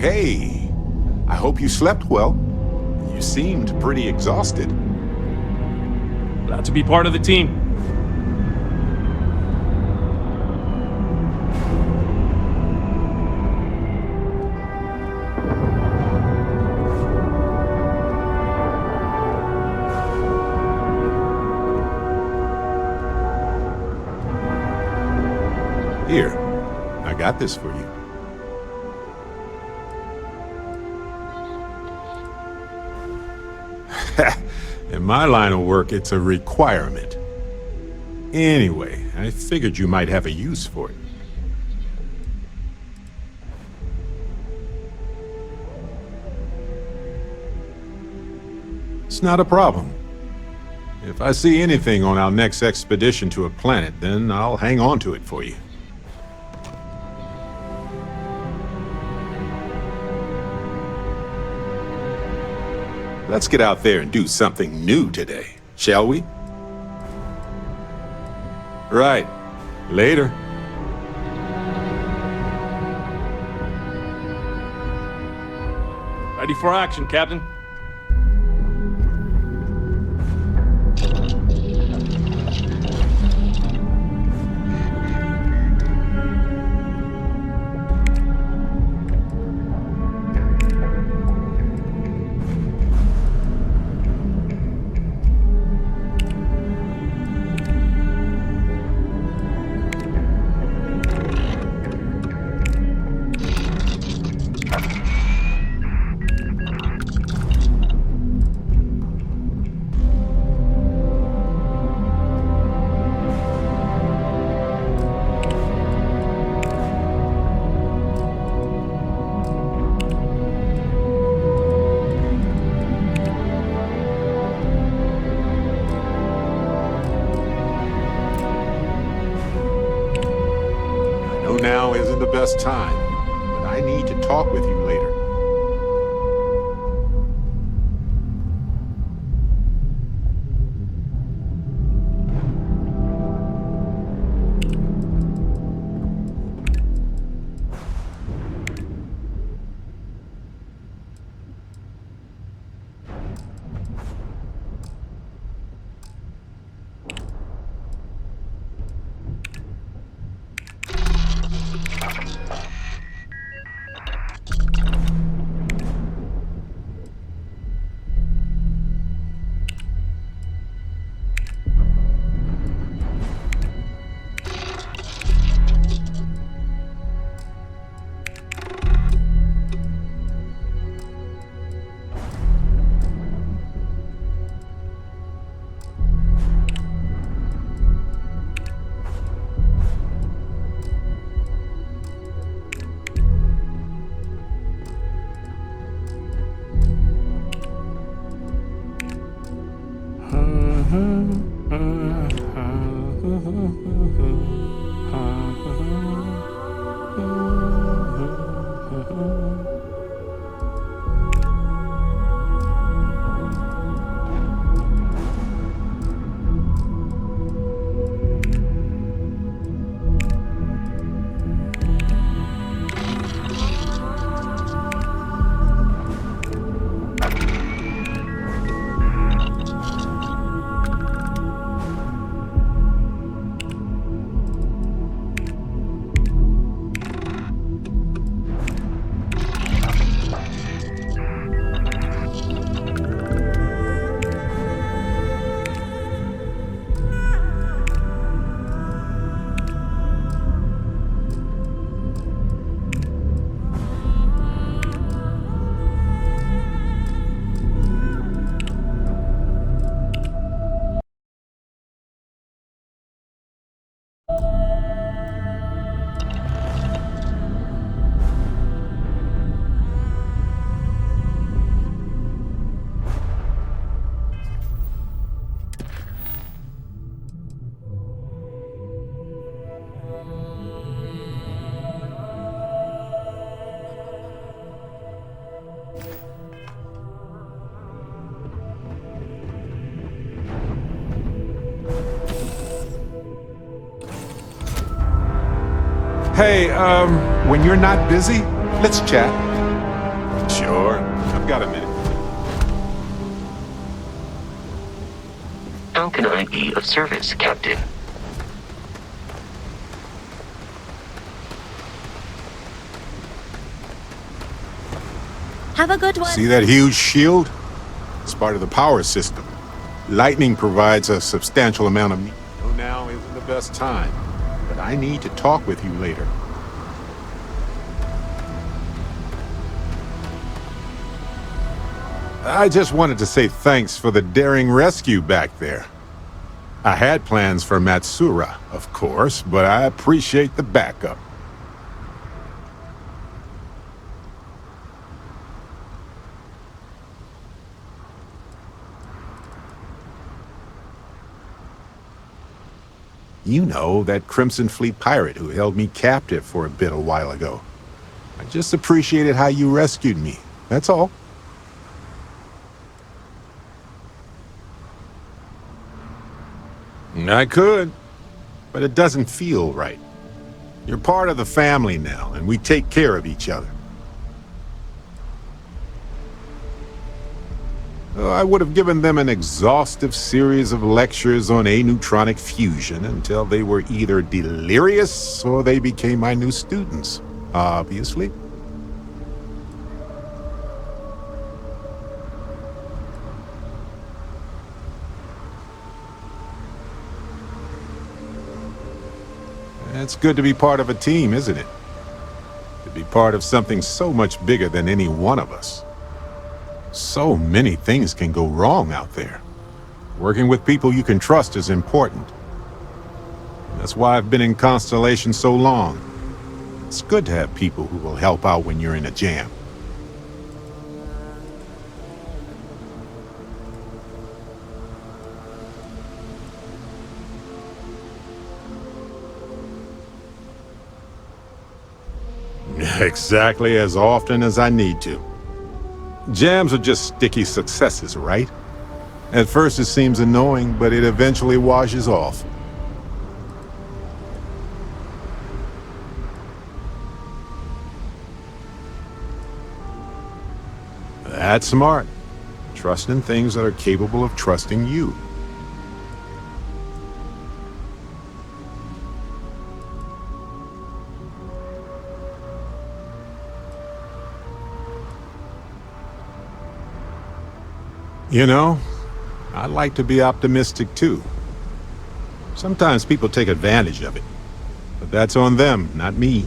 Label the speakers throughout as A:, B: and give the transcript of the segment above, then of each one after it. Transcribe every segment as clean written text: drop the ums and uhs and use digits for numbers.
A: hey. I hope you slept well. You seemed pretty exhausted.
B: Glad to be part of the team.
A: Here, I got this for you. In my line of work, it's a requirement. Anyway, I figured you might have a use for it. It's not a problem. If I see anything on our next expedition to a planet, then I'll hang on to it for you. Let's get out there and do something new today, shall we? Right. Later.
B: Ready for action, Captain.
A: Now isn't the best time, but I need to talk with you later. Hey, when you're not busy, let's chat. I've got a minute.
C: How can I be of service, Captain?
D: Have a good one.
A: See that huge shield? It's part of the power system. Lightning provides a substantial amount of meat. So now isn't the best time, but I need to talk with you later. I just wanted to say thanks for the daring rescue back there. I had plans for Matsura, of course, but I appreciate the backup. You know, that Crimson Fleet pirate who held me captive for a bit a while ago. I just appreciated how you rescued me, that's all. I could, but it doesn't feel right. You're part of the family now, and we take care of each other. I would have given them an exhaustive series of lectures on aneutronic fusion until they were either delirious or they became my new students, obviously. It's good to be part of a team, isn't it? To be part of something so much bigger than any one of us. So many things can go wrong out there. Working with people you can trust is important. That's why I've been in Constellation so long. It's good to have people who will help out when you're in a jam. Exactly as often as I need to. Jams are just sticky successes, right? At first it seems annoying, but it eventually washes off. That's smart. Trust in things that are capable of trusting you. You know, I like to be optimistic too. Sometimes people take advantage of it, but that's on them, not me.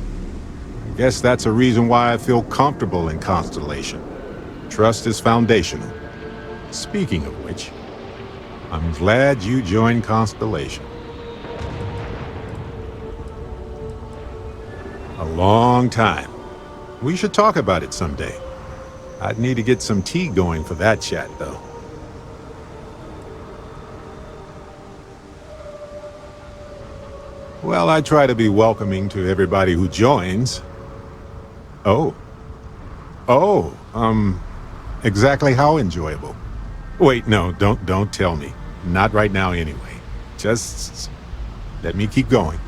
A: I guess that's a reason why I feel comfortable in Constellation. Trust is foundational. Speaking of which, I'm glad you joined Constellation. A long time. We should talk about it someday. I'd need to get some tea going for that chat, though. Well, I try to be welcoming to everybody who joins. Oh, exactly how enjoyable? Wait, no, don't tell me. Not right now anyway. Just let me keep going.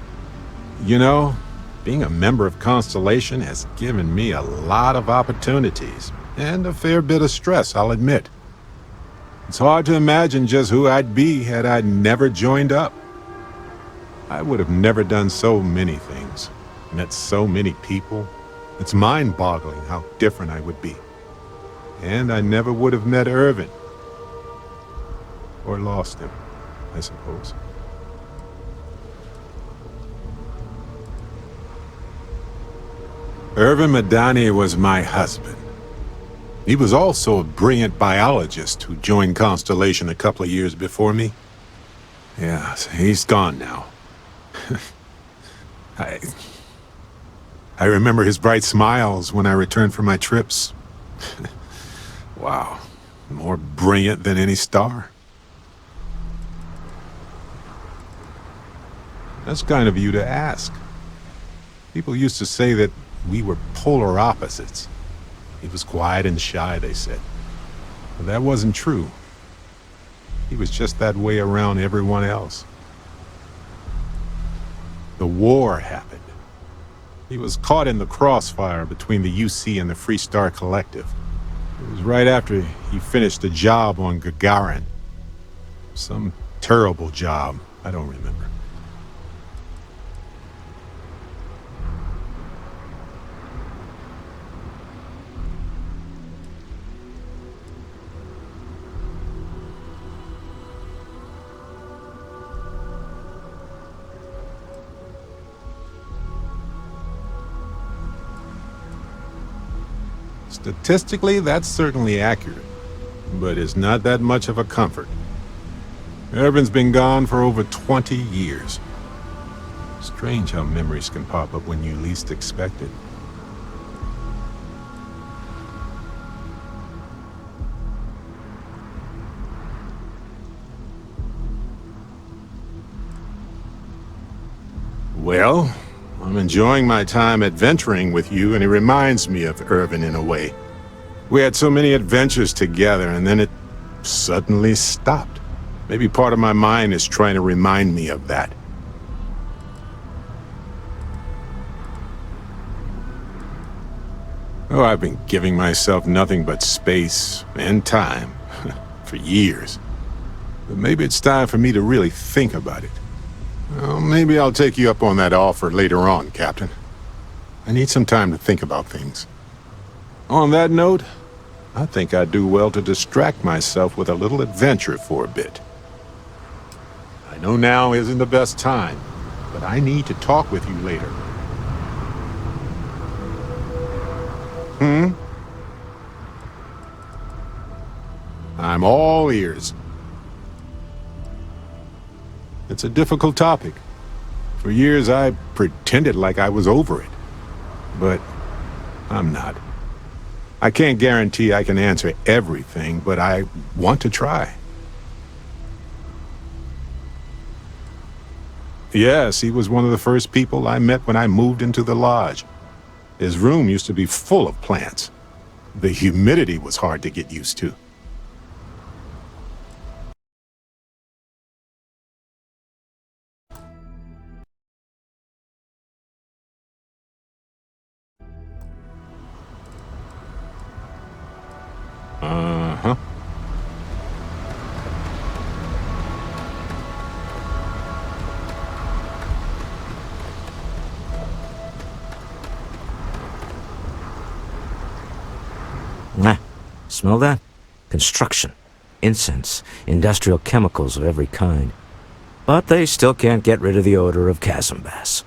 A: You know, being a member of Constellation has given me a lot of opportunities, and a fair bit of stress, I'll admit. It's hard to imagine just who I'd be had I never joined up. I would have never done so many things, met so many people. It's mind-boggling how different I would be. And I never would have met Irvin. Or lost him, I suppose. Irvin Madani was my husband. He was also a brilliant biologist who joined Constellation a couple of years before me. Yeah, he's gone now. I remember his bright smiles when I returned from my trips. Wow, more brilliant than any star. That's kind of you to ask. People used to say that we were polar opposites. He was quiet and shy, they said. But that wasn't true. He was just that way around everyone else. The war happened. He was caught in the crossfire between the UC and the Free Star Collective. It was right after he finished the job on Gagarin. Some terrible job. I don't remember. Statistically, that's certainly accurate, but it's not that much of a comfort. Irvin's been gone for over 20 years. Strange how memories can pop up when you least expect it. Well, I'm enjoying my time adventuring with you, and it reminds me of Irvin in a way. We had so many adventures together, and then it suddenly stopped. Maybe part of my mind is trying to remind me of that. Oh, I've been giving myself nothing but space and time for years. But maybe it's time for me to really think about it. Well, maybe I'll take you up on that offer later on, Captain. I need some time to think about things. On that note, I think I'd do well to distract myself with a little adventure for a bit. I know now isn't the best time, but I need to talk with you later. I'm all ears. It's a difficult topic. For years I pretended like I was over it. But I'm not. I can't guarantee I can answer everything, but I want to try. Yes, he was one of the first people I met when I moved into the lodge. His room used to be full of plants. The humidity was hard to get used to. Uh-huh.
D: Smell that? Construction, incense, industrial chemicals of every kind. But they still can't get rid of the odor of chasm bass.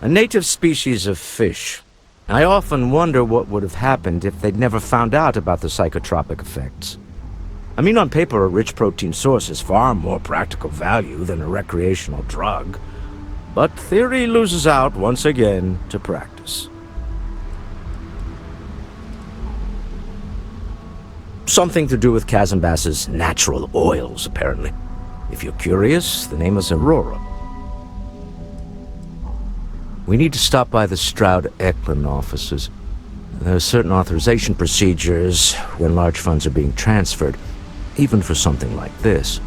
D: A native species of fish. I often wonder what would have happened if they'd never found out about the psychotropic effects. I mean, on paper, a rich protein source is far more practical value than a recreational drug. But theory loses out once again to practice. Something to do with chasm bass's natural oils, apparently. If you're curious, the name is Aurora. We need to stop by the Stroud-Eklund offices. There are certain authorization procedures when large funds are being transferred, even for something like this.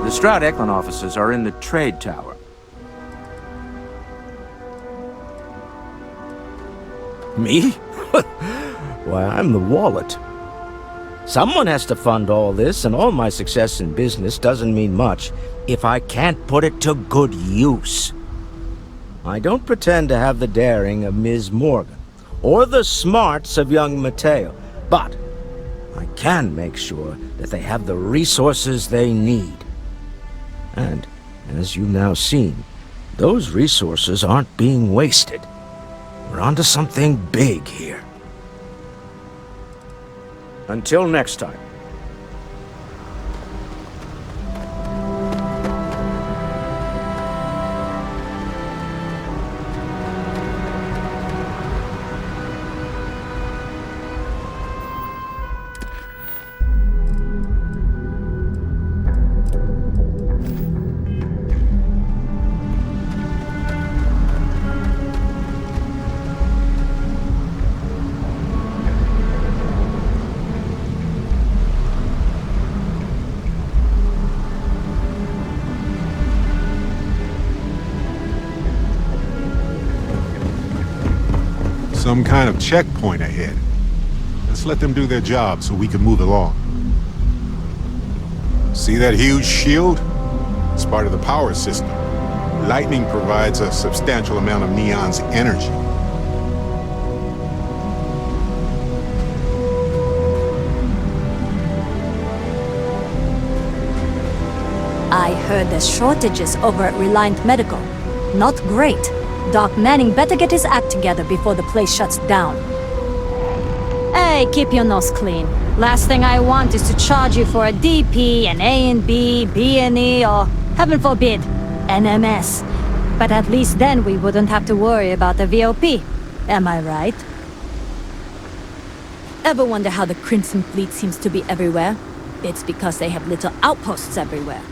D: The Stroud-Eklund offices are in the trade tower. Me? Why, I'm the wallet. Someone has to fund all this, and all my success in business doesn't mean much if I can't put it to good use. I don't pretend to have the daring of Ms. Morgan, or the smarts of young Mateo, but I can make sure that they have the resources they need. And, as you've now seen, those resources aren't being wasted. We're onto something big here. Until next time.
A: Some kind of checkpoint ahead. Let's let them do their job so we can move along. See that huge shield? It's part of the power system. Lightning provides a substantial amount of Neon's energy.
E: I heard there's shortages over at Reliant Medical. Not great. Doc Manning better get his act together before the place shuts down. Hey, keep your nose clean. Last thing I want is to charge you for a DP, an A&B, B&E, or, heaven forbid, NMS. But at least then we wouldn't have to worry about the VOP. Am I right? Ever wonder how the Crimson Fleet seems to be everywhere? It's because they have little outposts everywhere.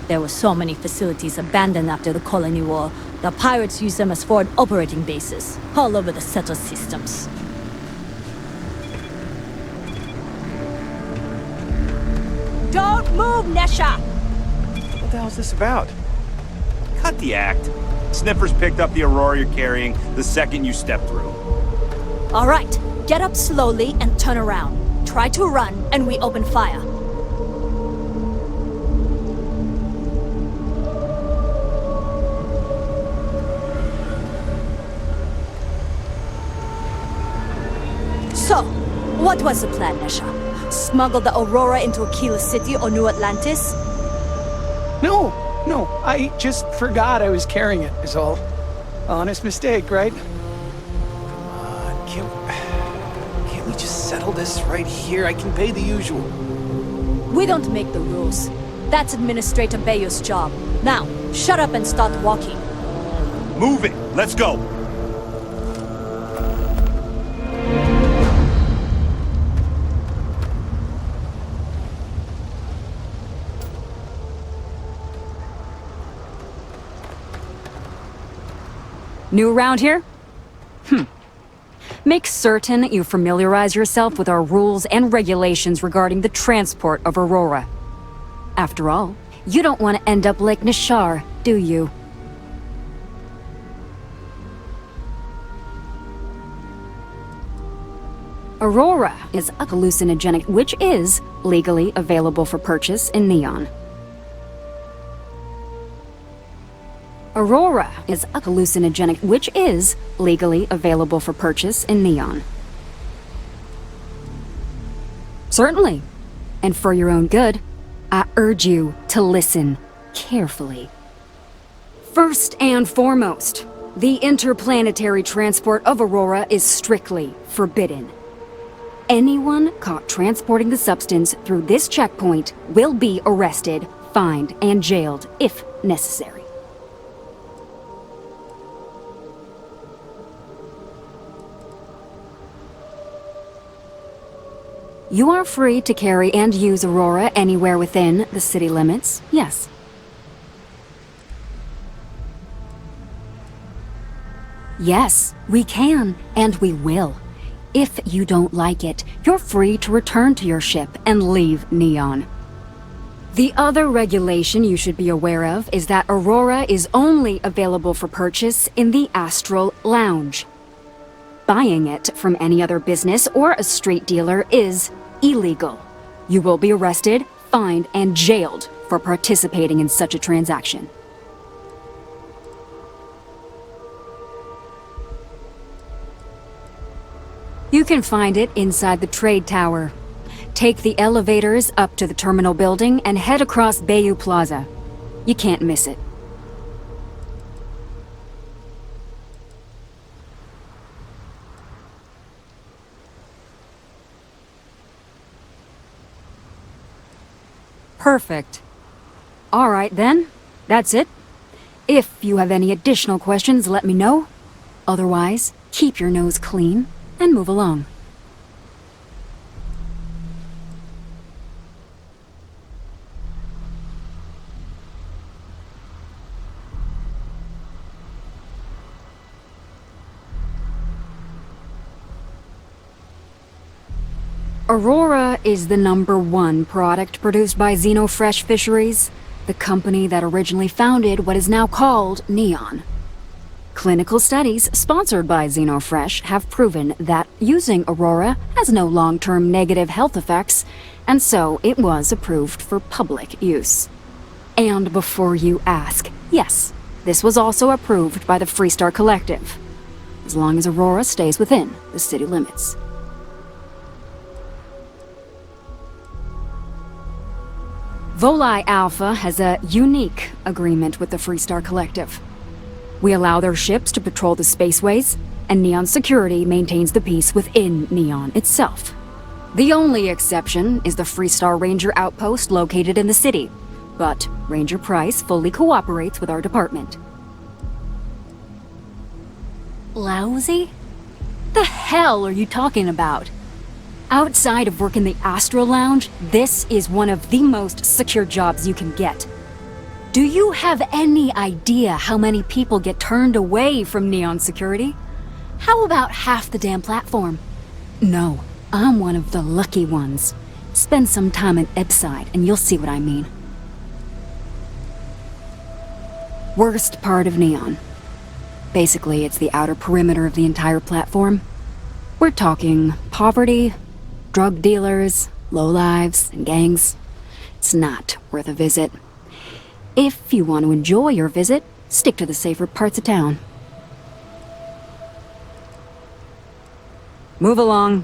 E: There were so many facilities abandoned after the Colony War. The pirates use them as forward operating bases, all over the settled systems. Don't move, Nesha!
F: What the hell's this about? Cut the act. Sniffers picked up the Aurora you're carrying the second you stepped through.
E: All right, get up slowly and turn around. Try to run, and we open fire. So, what was the plan, Nesha? Smuggle the Aurora into Aquila City or New Atlantis?
G: No, I just forgot I was carrying it, is all. Honest mistake, right?
F: Can't we just settle this right here? I can pay the usual.
E: We don't make the rules. That's Administrator Bayer's job. Now, shut up and start walking.
F: Move it! Let's go!
H: New around here? Make certain you familiarize yourself with our rules and regulations regarding the transport of Aurora. After all, you don't want to end up like Nishar, do you? Aurora is a hallucinogenic which is legally available for purchase in Neon. Aurora is a hallucinogenic which is legally available for purchase in Neon. Certainly. And for your own good, I urge you to listen carefully. First and foremost, the interplanetary transport of Aurora is strictly forbidden. Anyone caught transporting the substance through this checkpoint will be arrested, fined, and jailed if necessary. You are free to carry and use Aurora anywhere within the city limits, yes. Yes, we can, and we will. If you don't like it, you're free to return to your ship and leave Neon. The other regulation you should be aware of is that Aurora is only available for purchase in the Astral Lounge. Buying it from any other business or a street dealer is illegal. You will be arrested, fined, and jailed for participating in such a transaction. You can find it inside the trade tower. Take the elevators up to the terminal building and head across Bayou Plaza. You can't miss it. Perfect. All right, then. That's it. If you have any additional questions, let me know. Otherwise, keep your nose clean and move along. Aurora is the #1 product produced by Xenofresh Fisheries, the company that originally founded what is now called Neon. Clinical studies sponsored by Xenofresh have proven that using Aurora has no long-term negative health effects, and so it was approved for public use. And before you ask, yes, this was also approved by the Freestar Collective, as long as Aurora stays within the city limits. Volii Alpha has a unique agreement with the Freestar Collective. We allow their ships to patrol the spaceways, and Neon Security maintains the peace within Neon itself. The only exception is the Freestar Ranger outpost located in the city, but Ranger Price fully cooperates with our department. Lousy? The hell are you talking about? Outside of work in the Astro Lounge, this is one of the most secure jobs you can get. Do you have any idea how many people get turned away from Neon Security? How about half the damn platform? No, I'm one of the lucky ones. Spend some time in Epside and you'll see what I mean. Worst part of Neon. Basically, it's the outer perimeter of the entire platform. We're talking poverty, drug dealers, lowlives, and gangs. It's not worth a visit. If you want to enjoy your visit, stick to the safer parts of town. Move along.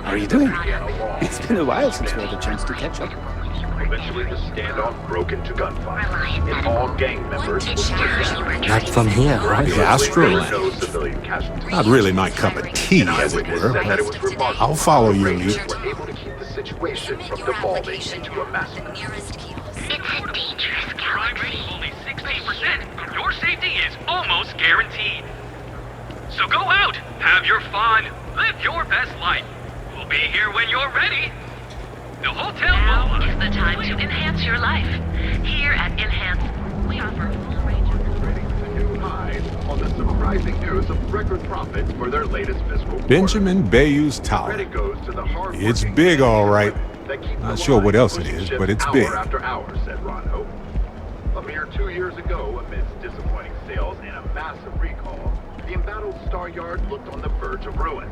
I: How are you doing? It's been a while since we had a chance to catch up.
J: Eventually, the standoff broke into gunfire, and all gang members were
D: Not from here, right?
A: The Astro
J: no
A: Lounge.
J: civilian casualties.
A: Not really my cup of tea, as it were,
J: Said that it was
A: but
J: remarkable
A: I'll follow
J: how
A: your
J: the Rangers
A: lead.
J: were able to keep the situation from devolving into a massacre.
C: It's a dangerous galaxy.
K: Only 16%. Your safety is almost guaranteed. So go out, have your fun, live your best life. We'll be here when you're ready. The hotel
C: Now
K: will...
C: is the time to enhance your life. Here at Enhance, we offer a full range of...
J: Trading to new highs on the surprising news of record profit for their latest fiscal quarter.
A: Benjamin Bayou's Tower.
J: Credit goes to the hard
A: It's big, all right. Not sure what else it is, but it's big.
J: Hour after hour, said Ron Hope. A mere 2 years ago, amidst disappointing sales and a massive recall, the embattled Star Yard looked on the verge of ruin.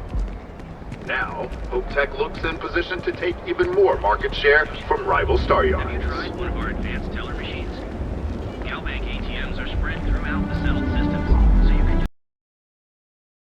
J: Now, Hope Tech looks in position to take even more market share from rival Star Yards.
K: Have you tried one of our advanced teller machines?